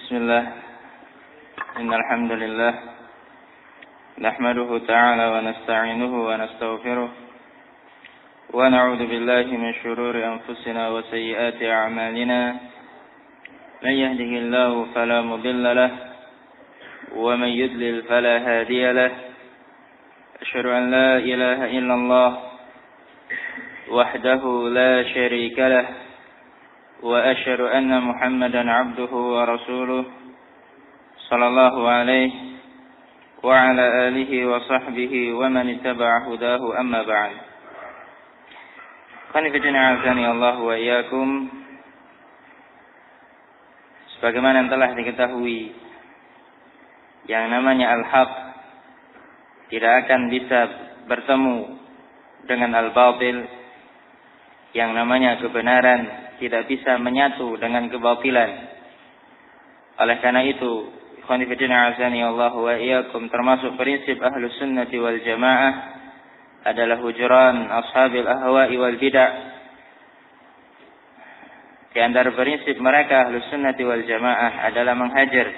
Bismillah. Innal hamdalillah nahmaduhu ta'ala wa nasta'inuhu wa nastaghfiruh wa na'udzu billahi min shururi anfusina wa sayyiati a'malina. Man yahdihillahu fala mudilla lahu wa man yudlil fala hadiya lahu. Asyhadu an la ilaha illallah wahdahu la syarika lahu wa asyhadu anna Muhammadan 'abduhu wa rasuluh sallallahu alaihi wa ala alihi wa sahbihi wa man ittaba'a hudahu amma ba'd. Qanifidina azani Allah wa iyyakum. Sebagaimana telah diketahui, yang namanya al-haq tidak akan bisa bertemu dengan al-batil, yang namanya kebenaran tidak bisa menyatu dengan kebatilan. Oleh karena itu, ikhwan fillah azani Allah wa iyyakum, termasuk prinsip Ahlus Sunnati wal Jamaah adalah hujran ashabil ahwa'i wal bid'ah. Di antara prinsip mereka Ahlus Sunnati wal Jamaah adalah menghajar,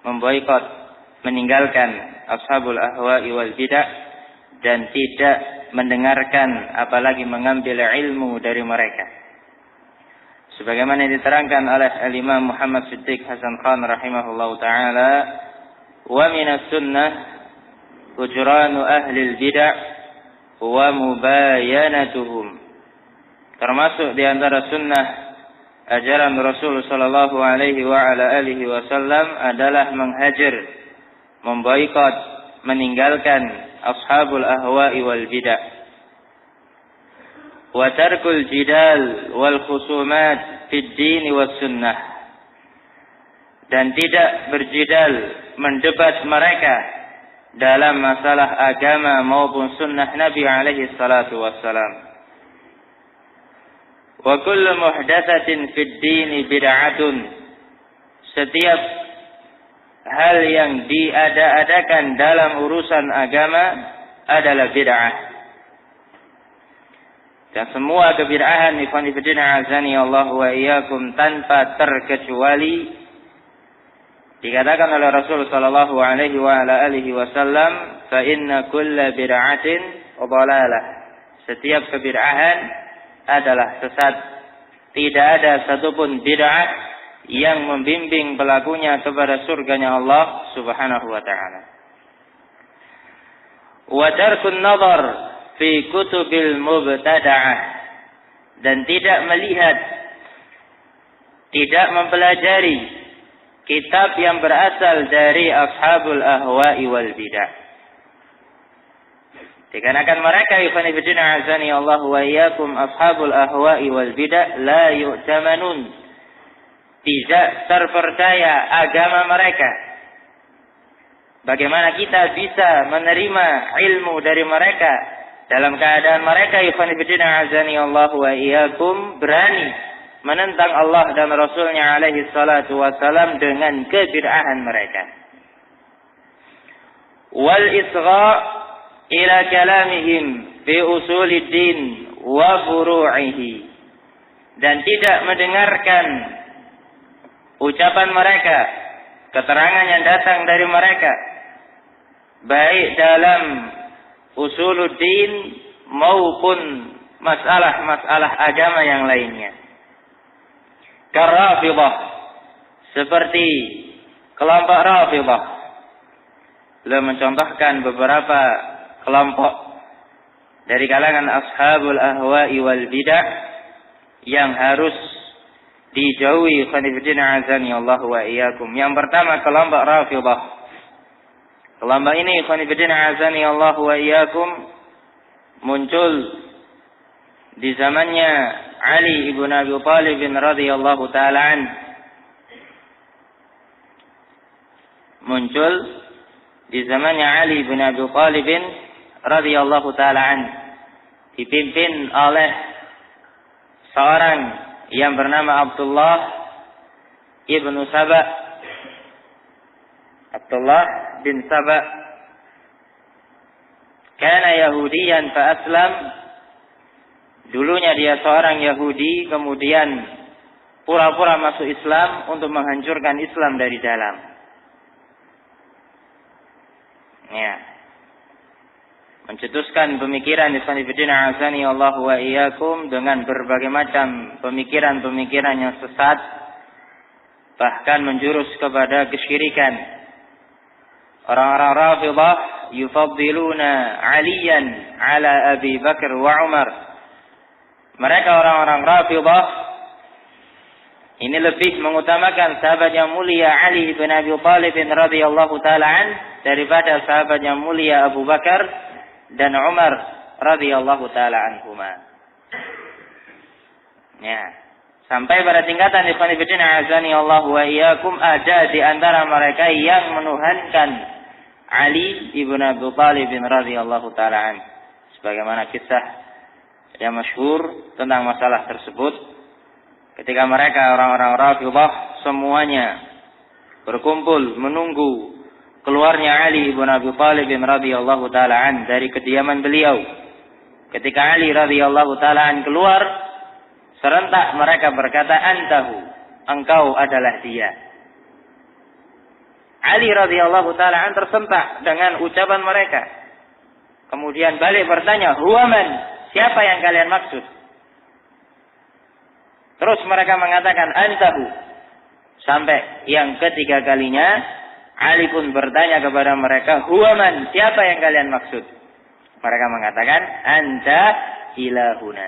memboikot, meninggalkan ashabul ahwa'i wal bid'ah dan tidak mendengarkan apalagi mengambil ilmu dari mereka. Sebagaimana diterangkan oleh Al-Imam Muhammad Siddiq Hasan Khan rahimahullahu ta'ala, wa minas sunnah hujranu ahlil bid'ah wa mubayanatuhum. Termasuk di antara sunnah ajaran Rasul sallallahu alaihi wa ala alihi wasallam adalah menghajar, memboikot, meninggalkan ashabul ahwa'i wal bid'ah. Wa tarkul jidal wal khusumat fid din was sunnah, dan tidak berjidal, mendebat mereka dalam masalah agama maupun sunnah Nabi alaihi salatu wassalam. Wa kullu muhdatsatin fid din bid'atun. Setiap hal yang diada-adakan dalam urusan agama adalah bid'ah. Dan semua kebid'ahan ikhwan fillah azani Allah wa iyyakum tanpa terkecuali dikatakan oleh Rasul sallallahu alaihi wa ala alihi wasallam, fa inna kulla bid'atin dhalalah. Setiap kebid'ahan adalah sesat. Tidak ada satupun bid'ah yang membimbing pelakunya kepada surganya Allah Subhanahu wa taala. Wa tarkun nadhar fi kutubil mubtada'ah, dan tidak melihat, tidak mempelajari kitab yang berasal dari ashabul ahwa'i wal bid'ah. Dikarenakan mereka ikhwan fillah azani Allah wa iyyakum, ashabul ahwa'i wal bid'ah la yu'tamanun, tidak terpercaya agama mereka. Bagaimana kita bisa menerima ilmu dari mereka dalam keadaan mereka ikhwan fillah azani Allah wa iyyakum berani menentang Allah dan Rasulnya alaihi salatu wassalam dengan kebid'ahan mereka. Wal isgha ila kalamihim fi usulid din wa furu'ihi, dan tidak mendengarkan ucapan mereka, keterangan yang datang dari mereka, baik dalam usuluddin maupun masalah-masalah agama yang lainnya. Karrafidah, seperti kelompok Rafidah. Beliau mencontohkan beberapa kelompok dari kalangan ashabul ahwa'i wal bid'ah yang harus dijauhi khonifidina azani Allah wa iyyakum. Yang pertama kelompok Rafidah. Kelompok ini khonifidina azani Allah wa iyyakum muncul di zamannya Ali ibn Abi Thalib radhiyallahu taala an. Muncul di zamannya Ali ibn Abi Thalib radhiyallahu taala an, dipimpin oleh seorang yang bernama Abdullah ibn Saba. Abdullah bin Saba kana Yahudiyan fa aslam. Dulunya dia seorang Yahudi, kemudian pura-pura masuk Islam untuk menghancurkan Islam dari dalam. Ya. Mencetuskan pemikiran ikhwanifidina azani Allah wa iyyakum dengan berbagai macam pemikiran-pemikiran yang sesat, bahkan menjurus kepada kesyirikan. Orang-orang Rafidhah yufaddiluna Aliyan ala Abi Bakar wa Umar. Mereka orang-orang Rafidhah ini lebih mengutamakan sahabat yang mulia Ali bin Abi Thalib radhiyallahu taala an daripada sahabat yang mulia Abu Bakar dan Umar radhiyallahu taala anhuma. Ya, sampai pada tingkatan ikhwanifidina azani Allah wa iyyakum, ada di antara mereka yang menuhankan Ali ibn Abi Thalib radhiyallahu taala an. Sebagaimana kisah yang masyhur tentang masalah tersebut, ketika mereka orang-orang Rafidhah semuanya berkumpul menunggu keluarnya Ali bin Abi Thalib radhiyallahu taala an dari kediaman beliau. Ketika Ali radhiyallahu taala an keluar, serentak mereka berkata, "Antahu, engkau adalah dia." Ali radhiyallahu taala an tersentak dengan ucapan mereka. Kemudian balik bertanya, "Huwa man? Siapa yang kalian maksud?" Terus mereka mengatakan, "Antahu." Sampai yang ketiga kalinya Ali pun bertanya kepada mereka, "Huwa man? Siapa yang kalian maksud?" Mereka mengatakan, "Anta ilahuna."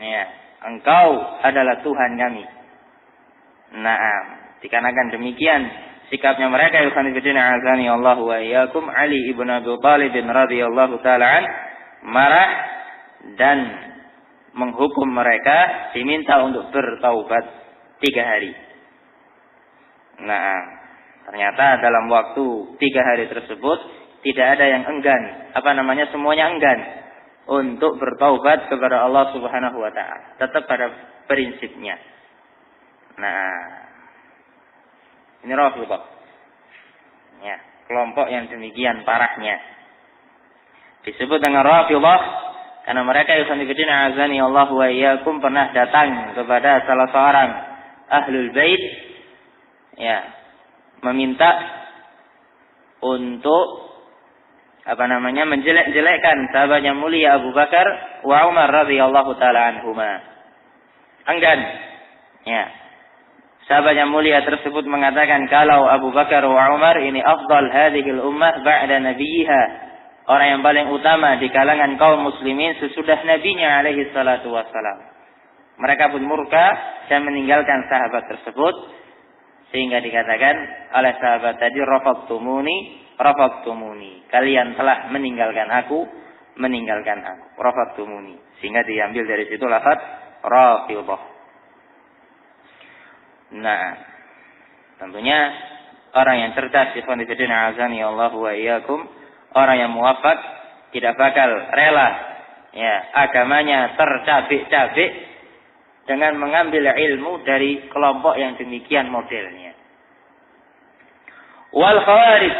Ya, engkau adalah Tuhan kami. Naam, dikarenakan demikian sikapnya mereka ikhwanifidina azani Allah wa iyyakum, Ali ibn Abi Thalib radhiyallahu taala an marah dan menghukum mereka, diminta untuk bertaubat 3 hari. Nah, ternyata dalam waktu 3 hari tersebut tidak ada yang enggan, semuanya enggan untuk bertaubat kepada Allah Subhanahu wa taala, tetap pada prinsipnya. Nah, ini Rafidhah. Ya, kelompok yang demikian parahnya. Disebut dengan Rafidhah karena mereka ikhwanifidina azani Allah wa iyyakum pernah datang kepada salah seorang ahlul bait, ya, meminta untuk menjelek-jelekkan sahabat yang mulia Abu Bakar wa Umar radhiyallahu taala anhuma. Enggan. Ya. Sahabat yang mulia tersebut mengatakan kalau Abu Bakar wa Umar ini afdal hadhil ummah ba'da nabiyha, orang yang paling utama di kalangan kaum muslimin sesudah nabinya alaihi salatu wassalam. Mereka pun murka dan meninggalkan sahabat tersebut, sehingga dikatakan oleh sahabat tadi, rafadtumuni, kalian telah meninggalkan aku, rafadtumuni, sehingga diambil dari situ lafaz Rafidhah. Nah, tentunya orang yang cerdas ikhwanifidina azani Allah wa iyyakum, orang yang muwafaq tidak bakal rela ya agamanya tercabik-cabik dengan mengambil ilmu dari kelompok yang demikian modelnya. Wal Khawarij,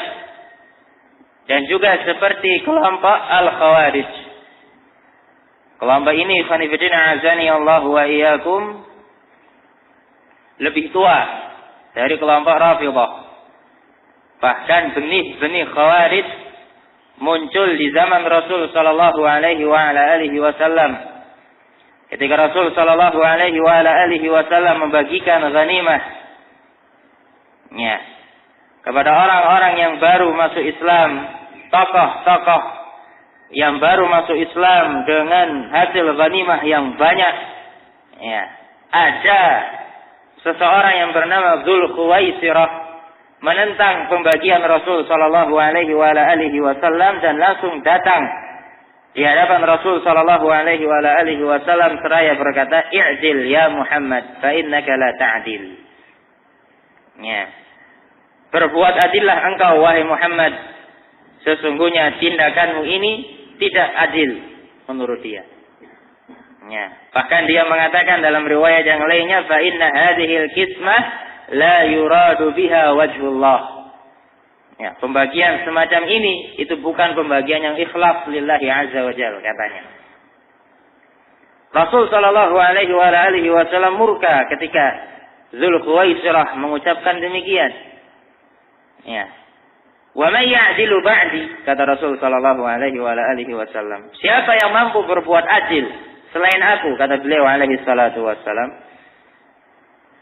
dan juga seperti kelompok Al-Khawarij. Kelompok ini ikhwanifidina azani Allah wa iyyakum lebih tua dari kelompok Rafidhah. Bahkan benih-benih Khawarij muncul di zaman Rasul sallallahu alaihi wa ala alihi wasallam. Ketika Rasul sallallahu alaihi wa ala alihi wasallam membagikan ghanimah kepada orang-orang yang baru masuk Islam, tokoh-tokoh yang baru masuk Islam dengan hasil ghanimah yang banyak, ada seseorang yang bernama Dzul Khuwaisirah menentang pembagian Rasul sallallahu alaihi wa ala alihi wasallam dan langsung datang di hadapan Rasul sallallahu alaihi wa ala alihi wasallam seraya berkata, "I'dil ya Muhammad, fa innaka la ta'dil." Berbuat adillah engkau wahai Muhammad, sesungguhnya tindakanmu ini tidak adil menurut dia. Bahkan dia mengatakan dalam riwayat yang lainnya, fa inna hadhil qismah la yuradu biha wajhullah. Pembagian semacam ini itu bukan pembagian yang ikhlas lillahi azza wa jalla, katanya. Rasul sallallahu alaihi wasallam murka ketika Dzulkhuwaisirah mengucapkan demikian. Ya. Wa may ya'dilu ba'di, kata Rasul sallallahu alaihi wasallam. Siapa yang mampu berbuat adil selain aku, kata beliau alaihi salatu wasallam.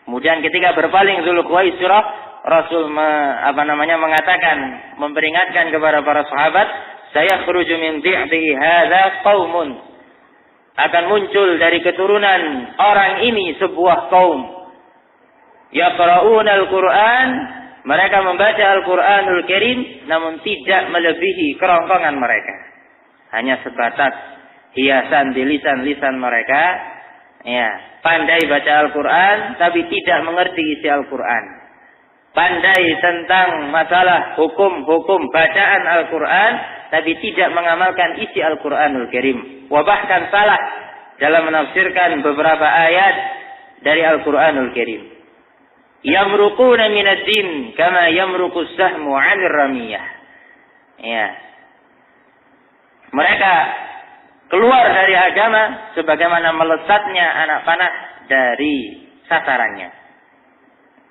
Kemudian ketika berpaling Dzulkhuwaisirah, Rasul mengatakan, memperingatkan kepada para sahabat, saya khuruju min dhi'bi hadza qaumun, akan muncul dari keturunan orang ini sebuah kaum yaqra'una al-Qur'an, mereka membaca Al-Qur'anul Karim namun tidak melebihi kerongkongan mereka, hanya sebatas hiasan di lisan-lisan mereka, ya, pandai baca Al-Qur'an tapi tidak mengerti isi Al-Qur'an, pandai tentang masalah hukum-hukum bacaan Al-Qur'an tapi tidak mengamalkan isi Al-Qur'anul Karim, bahkan salah dalam menafsirkan beberapa ayat dari Al-Qur'anul Karim. Yamruquna minad din kama yamruqus sahmu 'anir ramiyah. Ya. Mereka keluar dari agama sebagaimana melesatnya anak panah dari sasarannya.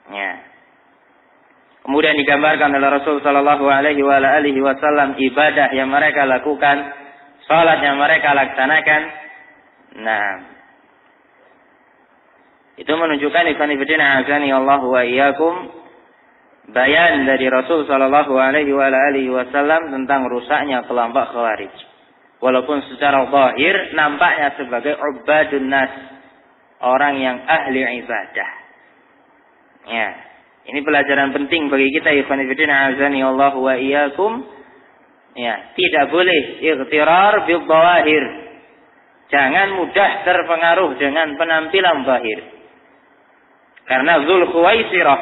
Ya. Kemudian digambarkan oleh Rasul sallallahu alaihi wasallam ibadah yang mereka lakukan, salat yang mereka laksanakan. Nah, itu menunjukkan ikhwan fillah azani Allah wa iyyakum, bayan dari Rasul sallallahu alaihi wasallam tentang rusaknya kelompok Khawarij. Walaupun secara zahir nampaknya sebagai ubadun nas, orang yang ahli ibadah. Ya, ini pelajaran penting bagi kita ikhwan fillah azani Allah wa iyyakum. Ya, tidak boleh ightirar bil zawahir. Jangan mudah terpengaruh dengan penampilan zahir. Karena Dzulkhuwaisirah,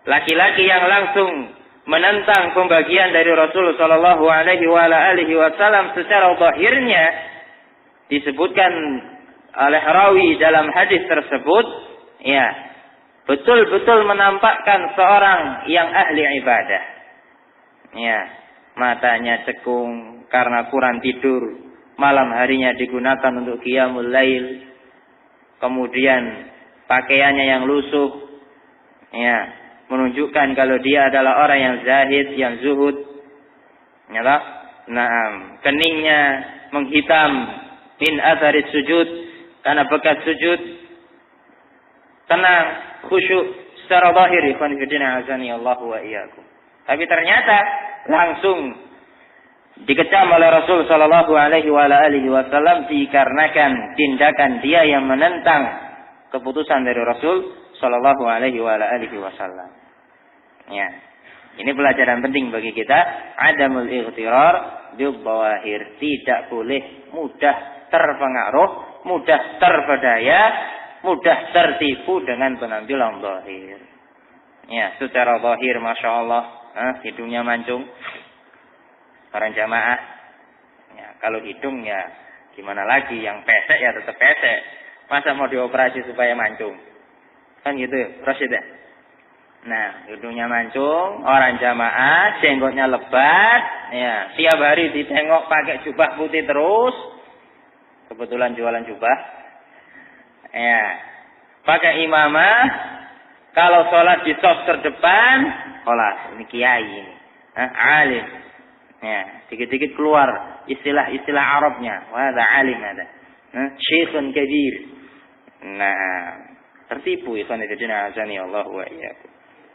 laki-laki yang langsung menentang pembagian dari Rasul sallallahu alaihi wasallam secara zahirnya, disebutkan oleh rawi dalam hadis tersebut, ya, betul-betul menampakkan seorang yang ahli ibadah. Ya, matanya cekung karena kurang tidur, malam harinya digunakan untuk qiyamul lail, kemudian pakaiannya yang lusuh, ya, menunjukkan kalau dia adalah orang yang zahid, yang zuhud. Ya, nah, keningnya menghitam min atharis sujud, karena bekas sujud. Tenang, khusyuk secara zahir, ikhwan fillah azani Allah wa iyyakum. Tapi ternyata langsung dikecam oleh Rasul sallallahu alaihi wasallam dikarenakan tindakan dia yang menentang keputusan dari Rasul sallallahu alaihi wasallam. Ya. Ini pelajaran penting bagi kita, adamul ightirar bil zawahir, tidak boleh mudah terpengaruh, mudah terpedaya, mudah tertipu dengan penampilan zahir. Ya, secara zahir masyaallah, hidungnya mancung. Orang jamaah, ya, kalau hidung ya gimana lagi, yang pesek ya tetap pesek. Masa mau dioperasi supaya mancung? Kan gitu, Rasid ya? Nah, hidungnya mancung, orang jamaah, jenggotnya lebat, ya, tiap hari ditengok pakai jubah putih terus. Kebetulan jualan jubah. Ya, pakai imamah, kalau sholat di saf terdepan, sholat, ini kiai ini, alim. Ya, dikit-dikit keluar istilah-istilah Arabnya. Wah, ada alim ada. Syekhun kabir. Nah, tertipu ikhwan fillah azani Allah wa iyyakum.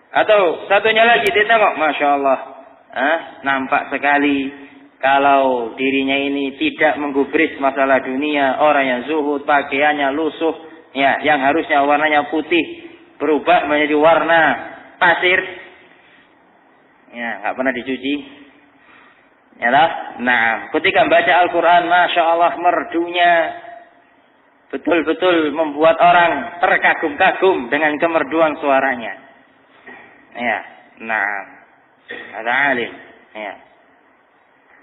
Atau satunya lagi ditengok, masya Allah, nampak sekali kalau dirinya ini tidak menggubris masalah dunia, orang yang zuhud, pakaiannya lusuh, ya, yang harusnya warnanya putih berubah menjadi warna pasir, ya, nggak pernah dicuci. Ya lah, nah, ketika membaca Al-Quran, masya Allah, merdunya betul-betul membuat orang terkagum-kagum dengan kemerduan suaranya. Ya, nah, ada alim. Ya,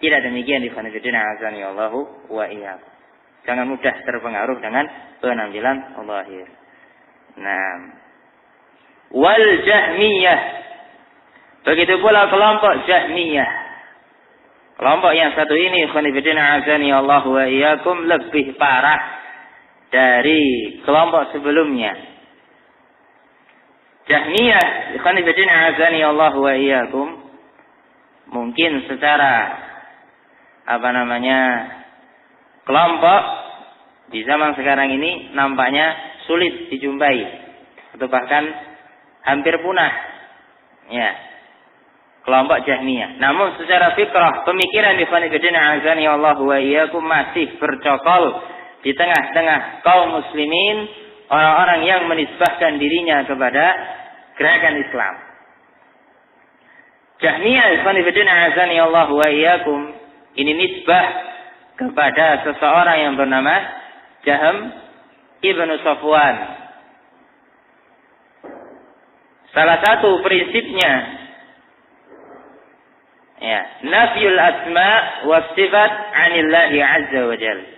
tidak demikian di fanifidina azani Allahu wa iyyakum. Jangan mudah terpengaruh dengan penampilan zahir. Nah, wal Jahmiyah, begitu pula kelompok Jahmiyah. Kelompok yang satu ini, khonifidina azani Allah wa iyyakum, lebih parah dari kelompok sebelumnya. Jahmiyah, ikhwan fillah azani Allah wa iyyakum, mungkin secara kelompok di zaman sekarang ini nampaknya sulit dijumpai atau bahkan hampir punah. Ya. Kelompok Jahmiyah. Namun secara fikrah, pemikiran ikhwan fillah azani Allah wa iyyakum masih bercokol di tengah-tengah kaum muslimin, orang-orang yang menisbahkan dirinya kepada gerakan Islam. Jahmiyah ikhwan fillah azani Allah wa iyyakum, ini nisbah kepada seseorang yang bernama Jahm ibnu Safwan. Salah satu prinsipnya, ya, nafyul asma wa sifat 'anillahi 'azza wa jalla.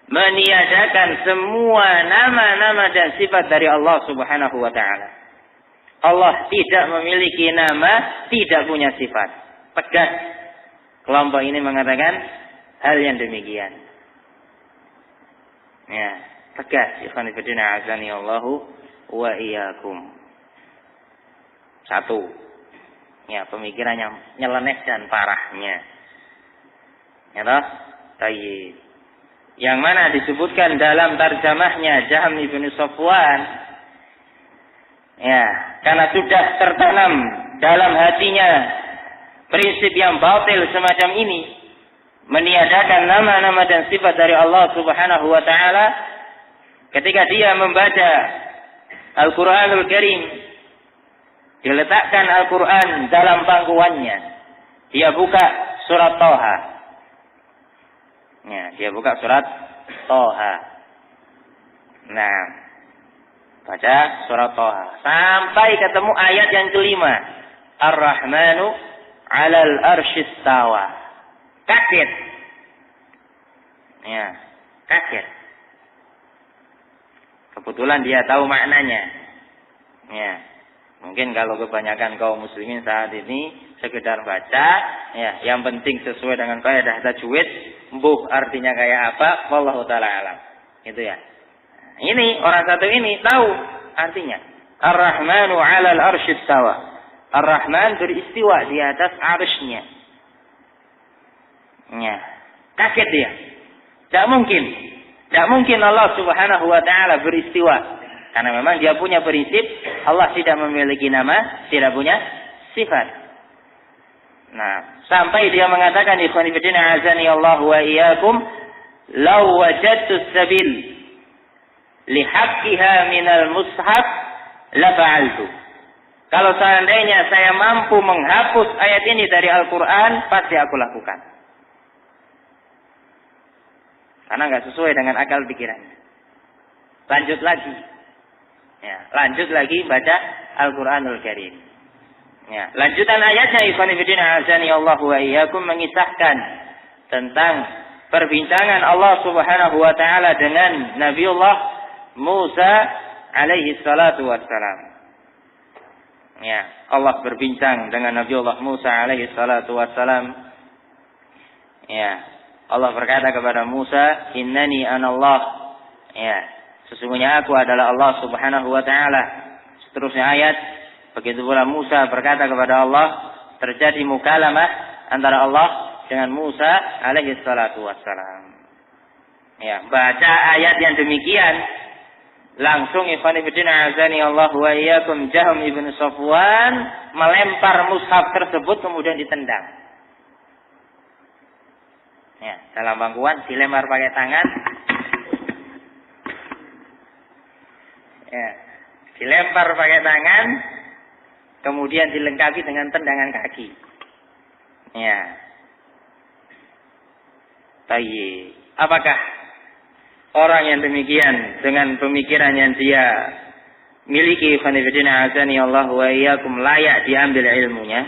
Meniadakan semua nama-nama dan sifat dari Allah Subhanahu wa taala. Allah tidak memiliki nama, tidak punya sifat. Tegas kelompok ini mengatakan hal yang demikian. Ya, tegas. Ikhwan fillah azani Allahu wa iyyakum. Satu. Ya, pemikirannya nyeleneh dan parahnya. Ya toh? Tayyib. Yang mana disebutkan dalam tarjamahnya Jahm ibn Safwan. Ya, karena sudah tertanam dalam hatinya prinsip yang batil semacam ini, meniadakan nama-nama dan sifat dari Allah Subhanahu wa taala, ketika dia membaca Al-Qur'anul Karim, diletakkan Al-Quran dalam pangkuannya, dia buka surat Thaha. Ya, dia buka surat Thaha. Nah, baca surat Thaha sampai ketemu ayat yang kelima, Ar-Rahmanu 'alal arsyis tawa. Kaget. Ya, kaget. Kebetulan dia tahu maknanya. Ya. Mungkin kalau kebanyakan kaum muslimin saat ini sekedar baca, ya, yang penting sesuai dengan kaidah tajwid, mbuh artinya kayak apa, wallahu taala alam. Itu ya. Ini orang satu ini tahu artinya. Ar-Rahmanu 'alal arsy istawa. Ar-Rahman beristiwa di atas arsy-Nya. Ya. Kaget dia. Tidak mungkin Allah Subhanahu wa taala beristiwa. Karena memang dia punya prinsip, Allah tidak memiliki nama, tidak punya sifat. Nah, sampai dia mengatakan, ikhwan fillah azani Allah wa iyyakum, law wajadtu sabil li haqqiha minal mushaf la fa'altu. Kalau seandainya saya mampu menghapus ayat ini dari Al-Quran, pasti aku lakukan. Karena nggak sesuai dengan akal pikirannya. Lanjut lagi. Ya, lanjut lagi baca Al-Quranul Karim. Ya, lanjutan ayatnya ikhwan fillah azani Allah wa iyyakum mengisahkan tentang perbincangan Allah Subhanahu wa taala dengan Nabiullah Musa alaihi salatu wassalam. Ya, Allah berbincang dengan Nabiullah Musa alaihi salatu wassalam. Ya, Allah berkata kepada Musa, "Innani anallah." Ya, sesungguhnya aku adalah Allah Subhanahu wa taala. Seterusnya ayat, begitu pula Musa berkata kepada Allah, terjadi mukalamah antara Allah dengan Musa alaihi salatu wassalam. Ya, baca ayat yang demikian, langsung ikhwan fillah azani Allah wa iyyakum, Jahm ibn Safwan melempar mushaf tersebut kemudian ditendang. Ya, dalam pangkuan dilempar pakai tangan. Ya, dilempar pakai tangan, kemudian dilengkapi dengan tendangan kaki. Ya. Baik. Apakah orang yang demikian dengan pemikiran yang dia miliki, ikhwanifidina azani Allah wa iyyakum, layak diambil ilmunya?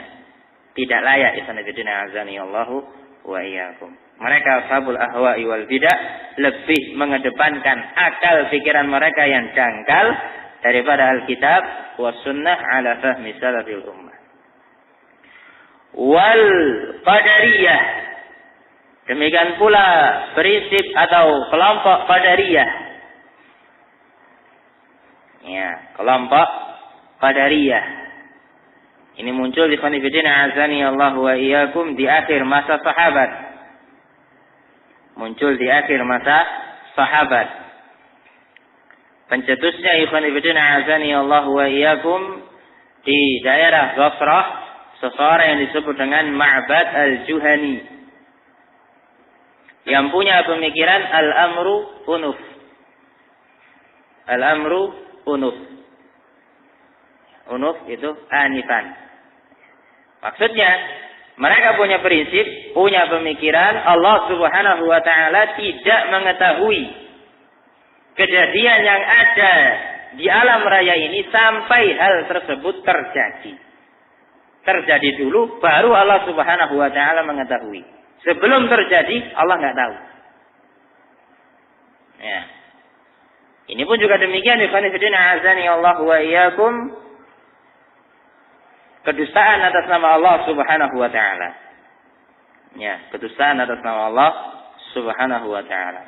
Tidak layak, ikhwanifidina azani Allah wa iyyakum. Mereka ashabul ahwa'i wal bidah lebih mengedepankan akal pikiran mereka yang janggal daripada Alkitab wa sunnah ala fahmi salafil ummah. Wal qadariyah, demikian pula prinsip atau kelompok qadariyah, Ya, kelompok Qadariyah. Ini muncul di khonifidina azani Allah wa iyyakum di akhir masa sahabat. Muncul di akhir masa sahabat. Pencetusnya khonifidina azani Allah wa iyyakum di daerah Basrah, seseorang yang disebut dengan Ma'bad al-Juhani, yang punya pemikiran al-amru unuf. Al-amru unuf. Unuf itu anifan. Maksudnya, mereka punya prinsip, punya pemikiran Allah Subhanahu wa ta'ala tidak mengetahui kejadian yang ada di alam raya ini sampai hal tersebut terjadi. Terjadi dulu, baru Allah Subhanahu wa ta'ala mengetahui. Sebelum terjadi, Allah nggak tahu. Ya. Ini pun juga demikian, ikhwan fillah azani Allah wa iyyakum, kedustaan atas nama Allah Subhanahu wa ta'ala. Ya, kedustaan atas nama Allah Subhanahu wa ta'ala.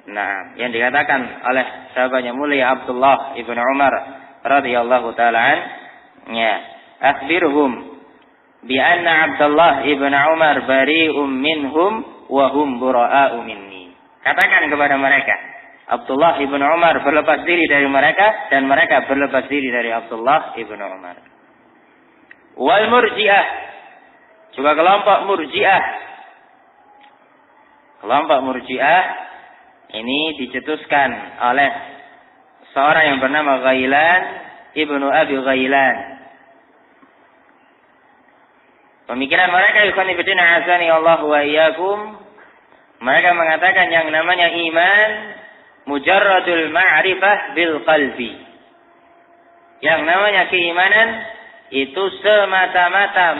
Nah, yang dikatakan oleh sahabatnya mulia Abdullah ibn Umar radhiyallahu ta'ala an, ya, akhbirhum bi anna Abdullah ibn Umar bari'um minhum wa hum bura'a'u minni. Katakan kepada mereka, Abdullah ibn Umar berlepas diri dari mereka dan mereka berlepas diri dari Abdullah ibn Umar. Wal murji'ah, juga kelompok murji'ah. Kelompok murji'ah ini dicetuskan oleh seorang yang bernama Ghailan ibnu Abi Ghailan. Pemikiran mereka ikhwan fillah azani Allah wa iyyakum, mereka mengatakan yang namanya iman mujarradul ma'rifah bil qalbi. Yang namanya keimanan itu semata-mata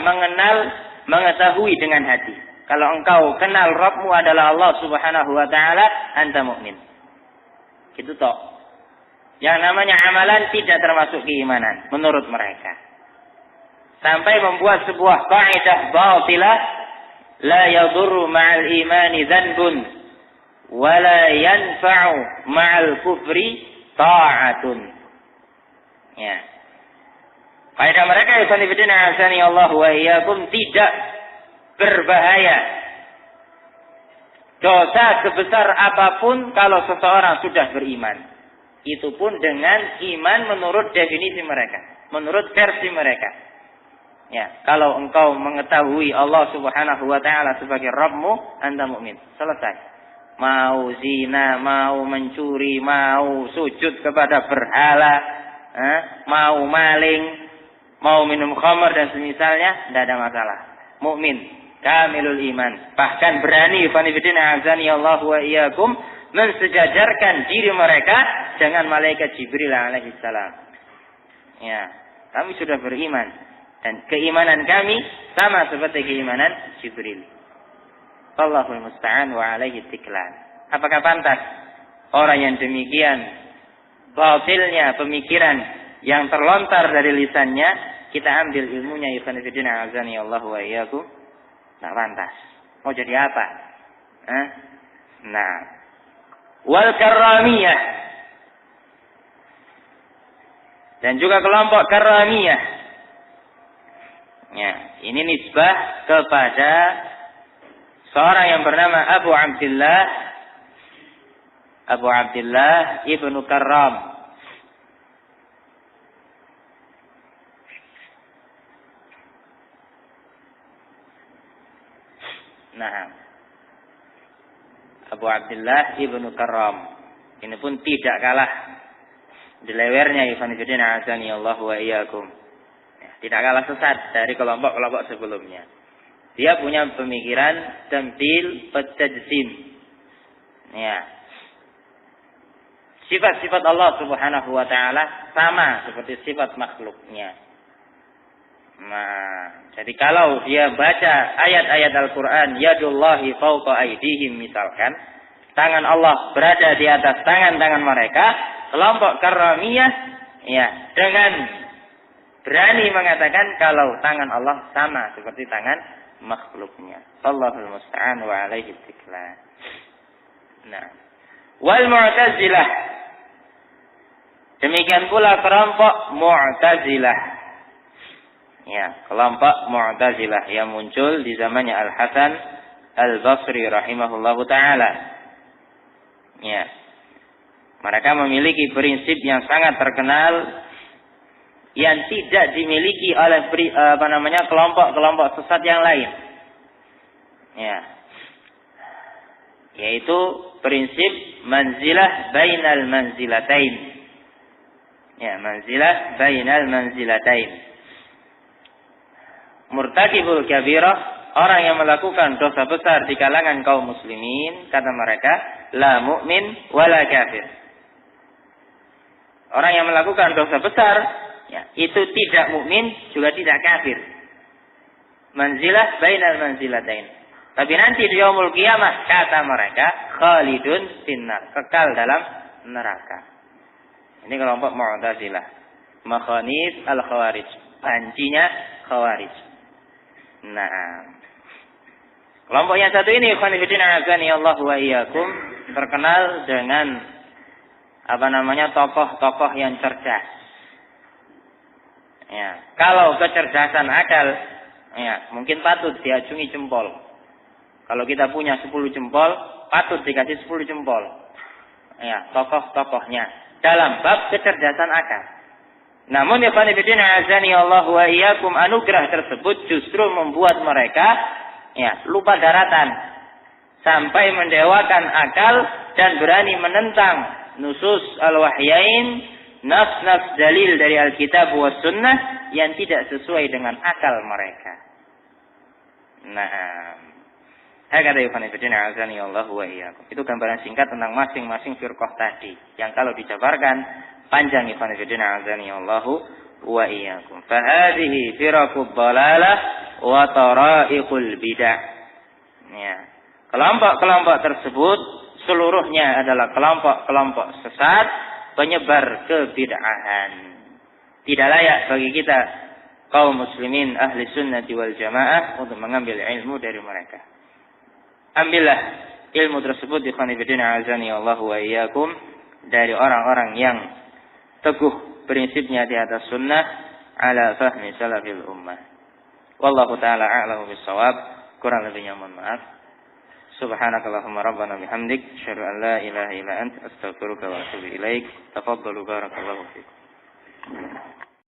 mengetahui dengan hati. Kalau engkau kenal Rabbmu adalah Allah Subhanahu wa ta'ala, anta mukmin. Itu toh. Yang namanya amalan tidak termasuk keimanan menurut mereka. Sampai membuat sebuah kaidah batilah, la yadurru ma'al imani dzanbun wa la yanfa'u ma'al kufri ta'atun. Ya. Kaidah mereka ikhwan fillah azani Allah wa iyyakum, tidak berbahaya dosa sebesar apapun kalau seseorang sudah beriman. Itu pun dengan iman menurut definisi mereka, menurut versi mereka. Ya, kalau engkau mengetahui Allah Subhanahu wa ta'ala sebagai Rabbmu, anta mukmin. Selesai. Mau zina, mau mencuri, mau sujud kepada berhala, mau maling, mau minum khamar dan semisalnya, tidak ada masalah. Mukmin, kamilul iman. Bahkan berani fanifidina azani Allah wa iyyakum mensejajarkan diri mereka dengan malaikat Jibril alaihissalam. Ya, kami sudah beriman dan keimanan kami sama seperti keimanan Jibril. Allahul musta'an wa alaihi tiklan. Apakah pantas orang yang demikian batilnya pemikiran yang terlontar dari lisannya, kita ambil ilmunya ikhwan fillah azani Allah wa iyyakum? Nah, pantas. Mau jadi apa? Nah, wal karramiyah, dan juga kelompok karramiyah. Ya, ini nisbah kepada seorang yang bernama Abu Abdullah ibnu Karram. Nah, Abu Abdullah ibnu Karram ini pun tidak kalah dilewernya ikhwan fillah azani Allah wa iyyakum. Tidak kalah sesat dari kelompok-kelompok sebelumnya. Dia punya pemikiran tamtsil tajsim. Ya. Sifat-sifat Allah Subhanahu wa ta'ala sama seperti sifat makhluknya. Nah, jadi kalau dia baca ayat-ayat Al-Quran, yadullahi fawqa aydihim misalkan, tangan Allah berada di atas tangan-tangan mereka, kelompok karramiyah ya dengan berani mengatakan kalau tangan Allah sama seperti tangan makhluknya. Allahul musta'an wa alaihi tiklan. Nah, wal mu'tazilah, Demikian pula kelompok Mu'tazilah. Ya, kelompok Mu'tazilah yang muncul di zamannya Al-Hasan Al-Basri rahimahullahu taala. Ya. Mereka memiliki prinsip yang sangat terkenal yang tidak dimiliki oleh kelompok-kelompok sesat yang lain. Ya. Yaitu prinsip manzilah bainal manzilatain. Ya, manzilah bainal manzilatain. Murtakibul kabirah, orang yang melakukan dosa besar di kalangan kaum muslimin, kata mereka, la mu'min wala kafir. Orang yang melakukan dosa besar, ya, itu tidak mukmin juga tidak kafir. Manzilah bainal manzilatain. Tapi nanti di yaumul qiyamah, kata mereka, khalidun finnar, kekal dalam neraka. Ini kelompok Mu'tazilah. Makhanif al-khawarij, pancinya khawarij. Nah, kelompok yang satu ini, ikhwan fillah azani Allah wa iyyakum, terkenal dengan tokoh-tokoh yang cerdas. Ya, kalau kecerdasan akal, ya, mungkin patut diacungi jempol. Kalau kita punya 10 jempol, patut dikasih 10 jempol. Ya, tokoh-tokohnya dalam bab kecerdasan akal. Namun ya khonifidina azani Allah wa iyyakum, anugerah tersebut justru membuat mereka lupa daratan sampai mendewakan akal dan berani menentang nusus al-wahyain, nas-nas dalil dari Alkitab wa sunnah yang tidak sesuai dengan akal mereka. Nah, hakata yukhonifidina azani Allah wa iyyakum. Itu gambaran singkat tentang masing-masing firqah tadi, yang kalau dijabarkan panjang yukhonifidina azani Allah wa iyyakum. Fahadihi firaqud dhalalah wa tara'iqul bid'ah. Ya. Kelompok-kelompok tersebut seluruhnya adalah kelompok-kelompok sesat, penyebar kebid'ahan. Tidak layak bagi kita kaum muslimin ahli sunnati wal jamaah untuk mengambil ilmu dari mereka. Ambillah ilmu tersebut ikhwanifidina azani Allah wa iyyakum dari orang-orang yang teguh prinsipnya di atas sunnah ala fahmi salafil ummah. Wallahu ta'ala a'lamu bis-shawab. Kurang lebihnya mohon maaf. Subhanakallahumma rabbana bihamdik asyhadu an la ilaha illa anta astaghfiruka wa atubu ilaik. Tafaddalu barakallahu fikum.